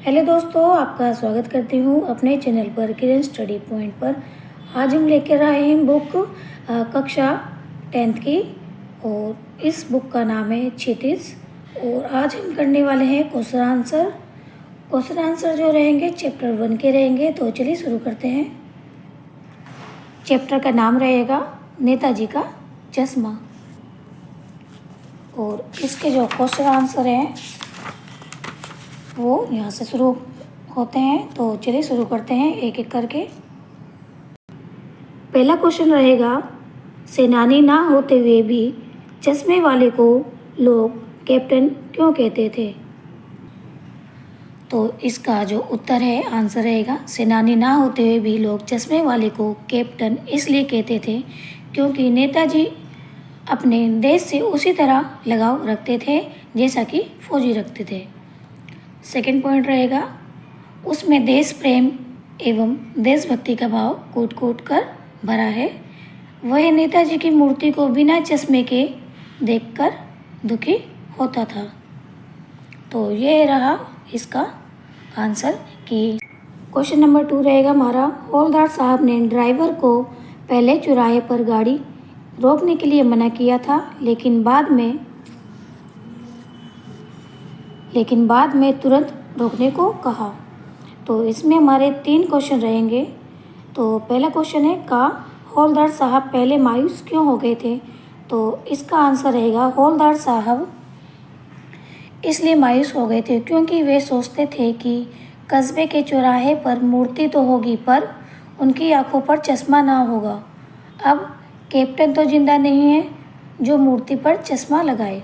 Hello दोस्तों, आपका स्वागत करती हूँ अपने चैनल पर किरण स्टडी पॉइंट पर। आज हम लेकर आए हैं बुक कक्षा 10th की और इस बुक का नाम है क्षितिज। और आज हम करने वाले हैं क्वेश्चन आंसर जो रहेंगे चैप्टर 1 के रहेंगे। तो चलिए शुरू करते हैं। चैप्टर का नाम रहेगा नेताजी का चश्मा और इसके जो क्वेश्चन आंसर हैं वो यहाँ से शुरू होते हैं। तो चलिए शुरू करते हैं एक एक करके। पहला क्वेश्चन रहेगा, सेनानी ना होते हुए भी चश्मे वाले को लोग कैप्टन क्यों कहते थे? तो इसका जो उत्तर है आंसर रहेगा, सेनानी ना होते हुए भी लोग चश्मे वाले को कैप्टन इसलिए कहते थे क्योंकि नेताजी अपने देश से उसी तरह लगाव रखते थे जैसा कि फौजी रखते थे। सेकंड पॉइंट रहेगा, उसमें देश प्रेम एवं देशभक्ति का भाव कूट कूट कर भरा है। वह नेताजी की मूर्ति को बिना चश्मे के देखकर दुखी होता था। तो ये रहा इसका आंसर। कि क्वेश्चन नंबर 2 रहेगा हमारा, हवलदार साहब ने ड्राइवर को पहले चौराहे पर गाड़ी रोकने के लिए मना किया था, लेकिन बाद में तुरंत रोकने को कहा। तो इसमें हमारे 3 क्वेश्चन रहेंगे। तो पहला क्वेश्चन है, का हवलदार साहब पहले मायूस क्यों हो गए थे? तो इसका आंसर रहेगा, हवलदार साहब इसलिए मायूस हो गए थे क्योंकि वे सोचते थे कि कस्बे के चौराहे पर मूर्ति तो होगी पर उनकी आंखों पर चश्मा ना होगा। अब कैप्टन तो जिंदा नहीं है जो मूर्ति पर चश्मा लगाए।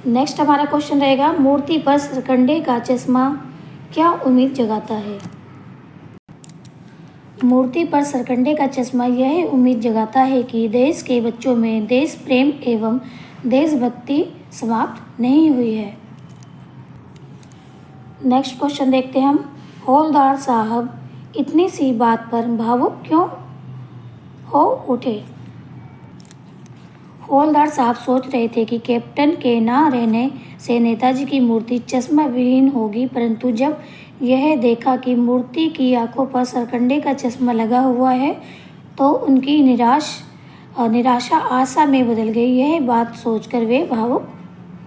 नेक्स्ट हमारा क्वेश्चन रहेगा, मूर्ति पर सरकंडे का चश्मा क्या उम्मीद जगाता है? मूर्ति पर सरकंडे का चश्मा यह उम्मीद जगाता है कि देश के बच्चों में देश प्रेम एवं देशभक्ति समाप्त नहीं हुई है। नेक्स्ट क्वेश्चन देखते हैं हम, हवलदार साहब इतनी सी बात पर भावुक क्यों हो उठे? हवलदार साहब सोच रहे थे कि कैप्टन के ना रहने से नेताजी की मूर्ति चश्मा विहीन होगी, परंतु जब यह देखा कि मूर्ति की आंखों पर सरकंडे का चश्मा लगा हुआ है तो उनकी निराशा आशा में बदल गई। यह बात सोचकर वे भावुक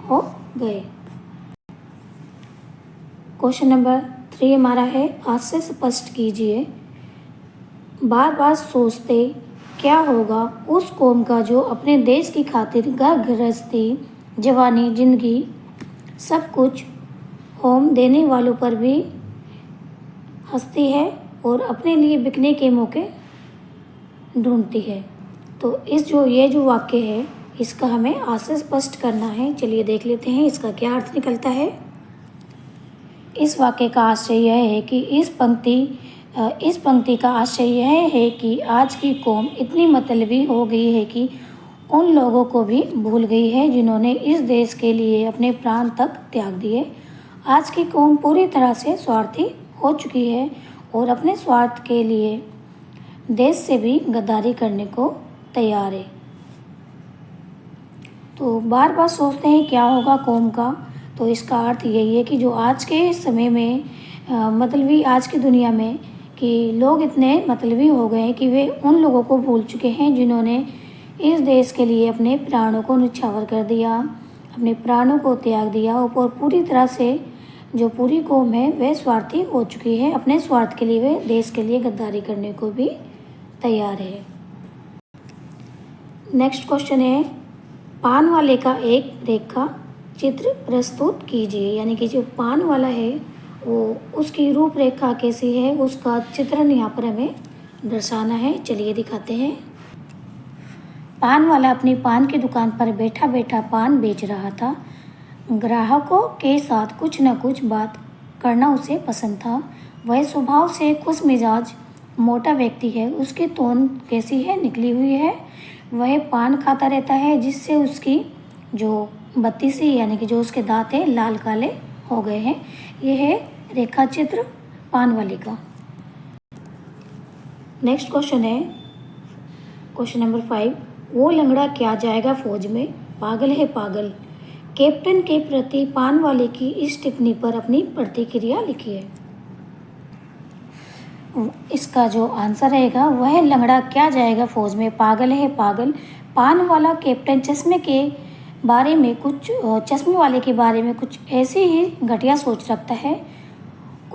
हो गए। क्वेश्चन नंबर 3 हमारा है, आज से स्पष्ट कीजिए। बार बार सोचते क्या होगा उस कौम का जो अपने देश की खातिर घर गृहस्थी, जवानी, जिंदगी सब कुछ होम देने वालों पर भी हंसती है और अपने लिए बिकने के मौके ढूंढती है। तो ये जो वाक्य है इसका हमें आज से स्पष्ट करना है। चलिए देख लेते हैं इसका क्या अर्थ निकलता है। इस वाक्य का आशय यह है कि इस पंक्ति का आशय यह है कि आज की कौम इतनी मतलबी हो गई है कि उन लोगों को भी भूल गई है जिन्होंने इस देश के लिए अपने प्राण तक त्याग दिए। आज की कौम पूरी तरह से स्वार्थी हो चुकी है और अपने स्वार्थ के लिए देश से भी गद्दारी करने को तैयार है। तो बार बार सोचते हैं क्या होगा कौम का, तो इसका अर्थ यही है कि जो आज के समय में मतलबी आज की दुनिया में कि लोग इतने मतलबी हो गए हैं कि वे उन लोगों को भूल चुके हैं जिन्होंने इस देश के लिए अपने प्राणों को न्यौछावर कर दिया, अपने प्राणों को त्याग दिया और पूरी तरह से जो पूरी कौम है वह स्वार्थी हो चुकी है। अपने स्वार्थ के लिए वे देश के लिए गद्दारी करने को भी तैयार है। नेक्स्ट क्वेश्चन है, पान वाले का एक रेखा चित्र प्रस्तुत कीजिए। यानी कि जो पान वाला है वो उसकी रूपरेखा कैसी है उसका चित्रण यहाँ पर हमें दर्शाना है। चलिए दिखाते हैं। पान वाला अपनी पान की दुकान पर बैठा बैठा पान बेच रहा था। ग्राहकों के साथ कुछ न कुछ बात करना उसे पसंद था। वह स्वभाव से खुश मिजाज मोटा व्यक्ति है। उसकी टोन कैसी है, निकली हुई है। वह पान खाता रहता है जिससे उसकी जो बत्तीसी यानी कि जो उसके दांत हैं लाल काले हो गए हैं। यह है रेखा चित्र पान वाले का। नेक्स्ट क्वेश्चन है क्वेश्चन नंबर 5, वो लंगड़ा क्या जाएगा फौज में, पागल है पागल। कैप्टन के प्रति पान वाले की इस टिप्पणी पर अपनी प्रतिक्रिया लिखिए। इसका जो आंसर रहेगा वह लंगड़ा क्या जाएगा फौज में, पागल है पागल। पान वाला कैप्टन चश्मे वाले के बारे में कुछ ऐसी ही घटिया सोच रखता है।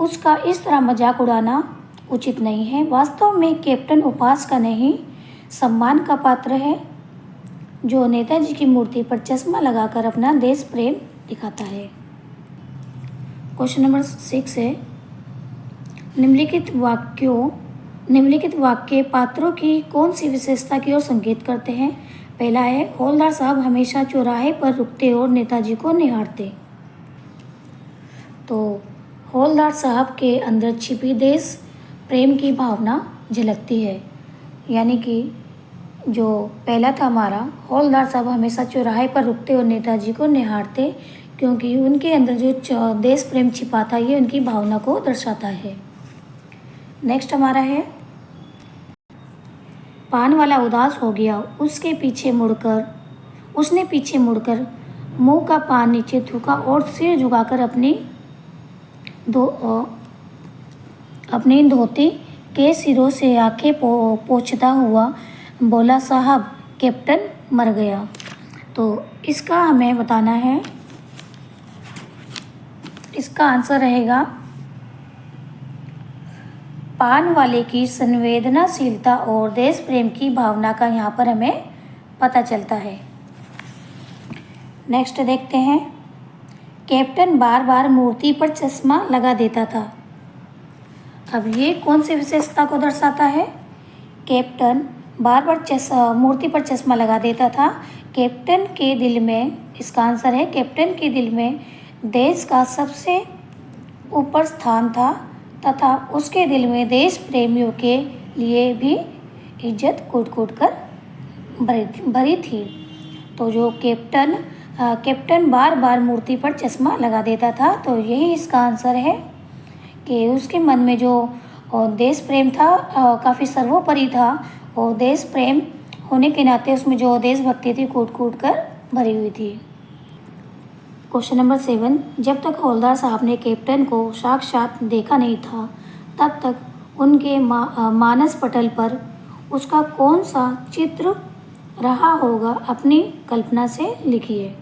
उसका इस तरह मजाक उड़ाना उचित नहीं है। वास्तव में कैप्टन उपहास का नहीं, सम्मान का पात्र है, जो नेताजी की मूर्ति पर चश्मा लगाकर अपना देश प्रेम दिखाता है। क्वेश्चन नंबर 6 है, निम्नलिखित वाक्य पात्रों की कौन सी विशेषता की ओर संकेत करते हैं। पहला है, हवलदार साहब हमेशा चौराहे पर रुकते और नेताजी को निहारते। तो हवलदार साहब के अंदर छिपी देश प्रेम की भावना झलकती है। यानी कि जो पहला था हमारा, हवलदार साहब हमेशा चौराहे पर रुकते और नेताजी को निहारते, क्योंकि उनके अंदर जो देश प्रेम छिपा था ये उनकी भावना को दर्शाता है। नेक्स्ट हमारा है, पान वाला उदास हो गया, उसने पीछे मुड़कर मुंह का पान नीचे थूका और सिर झुकाकर अपनी धोती के सिरों से आंखें पोंछता हुआ बोला, साहब कैप्टन मर गया। तो इसका हमें बताना है, इसका आंसर रहेगा पान वाले की संवेदनाशीलता और देश प्रेम की भावना का यहाँ पर हमें पता चलता है। नेक्स्ट देखते हैं, कैप्टन बार बार मूर्ति पर चश्मा लगा देता था। अब ये कौन सी विशेषता को दर्शाता है। कैप्टन बार बार मूर्ति पर चश्मा लगा देता था। कैप्टन के दिल में, इसका आंसर है कैप्टन के दिल में देश का सबसे ऊपर स्थान था तथा उसके दिल में देश प्रेमियों के लिए भी इज्जत कूट कूट कर भरी थी। तो जो कैप्टन बार बार मूर्ति पर चश्मा लगा देता था, तो यही इसका आंसर है कि उसके मन में जो देश प्रेम था काफ़ी सर्वोपरि था, और देश प्रेम होने के नाते उसमें जो देशभक्ति थी कूट कूट कर भरी हुई थी। क्वेश्चन नंबर 7, जब तक हवलदार साहब ने कैप्टन को साक्षात देखा नहीं था, तब तक उनके मानस पटल पर उसका कौन सा चित्र रहा होगा, अपनी कल्पना से लिखिए।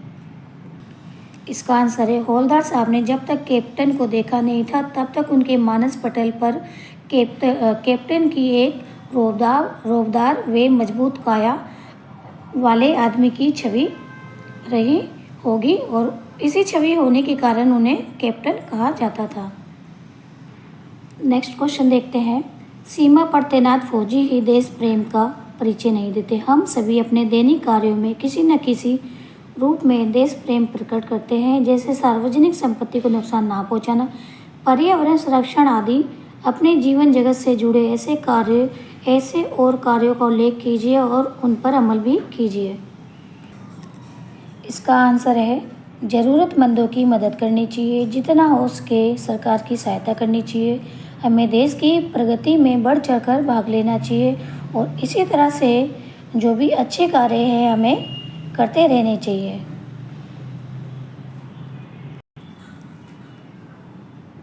इसका आंसर है, हवलदार साहब ने जब तक कैप्टन को देखा नहीं था, तब तक उनके मानस पटल पर कैप्टन की एक रोबदार व मजबूत काया वाले आदमी की छवि रही होगी, और इसी छवि होने के कारण उन्हें कैप्टन कहा जाता था। नेक्स्ट क्वेश्चन देखते हैं, सीमा पर तैनात फौजी ही देश प्रेम का परिचय नहीं देते। हम सभी अपने दैनिक कार्यों में किसी न किसी रूप में देश प्रेम प्रकट करते हैं, जैसे सार्वजनिक संपत्ति को नुकसान ना पहुंचाना, पर्यावरण संरक्षण आदि। अपने जीवन जगत से जुड़े ऐसे और कार्यों का उल्लेख कीजिए और उन पर अमल भी कीजिए। इसका आंसर है, ज़रूरतमंदों की मदद करनी चाहिए, जितना हो सके सरकार की सहायता करनी चाहिए, हमें देश की प्रगति में बढ़ चढ़कर भाग लेना चाहिए, और इसी तरह से जो भी अच्छे कार्य हैं हमें करते रहने चाहिए।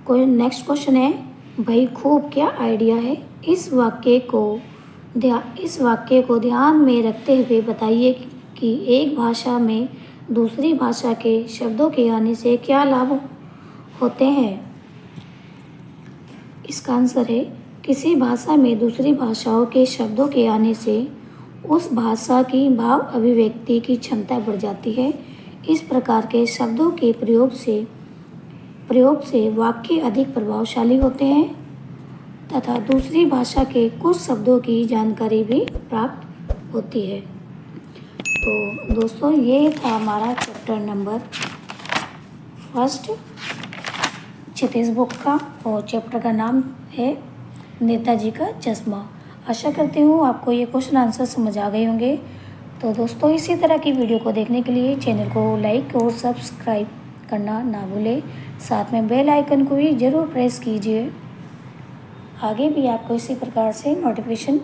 कोई नेक्स्ट क्वेश्चन है, भाई खूब क्या आइडिया है। इस वाक्य को ध्यान में रखते हुए बताइए कि एक भाषा में दूसरी भाषा के शब्दों के आने से क्या लाभ होते हैं। इसका आंसर है, किसी भाषा में दूसरी भाषाओं के शब्दों के आने से उस भाषा की भाव अभिव्यक्ति की क्षमता बढ़ जाती है। इस प्रकार के शब्दों के प्रयोग से वाक्य अधिक प्रभावशाली होते हैं तथा दूसरी भाषा के कुछ शब्दों की जानकारी भी प्राप्त होती है। तो दोस्तों, ये था हमारा चैप्टर नंबर 1 क्षितिज बुक का, और चैप्टर का नाम है नेताजी का चश्मा। आशा करती हूँ आपको ये क्वेश्चन आंसर समझ आ गए होंगे। तो दोस्तों, इसी तरह की वीडियो को देखने के लिए चैनल को लाइक और सब्सक्राइब करना ना भूलें। साथ में बेल आइकन को भी ज़रूर प्रेस कीजिए। आगे भी आपको इसी प्रकार से नोटिफिकेशन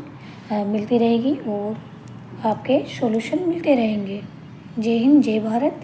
मिलती रहेगी और आपके सॉल्यूशन मिलते रहेंगे। जय हिंद, जय भारत।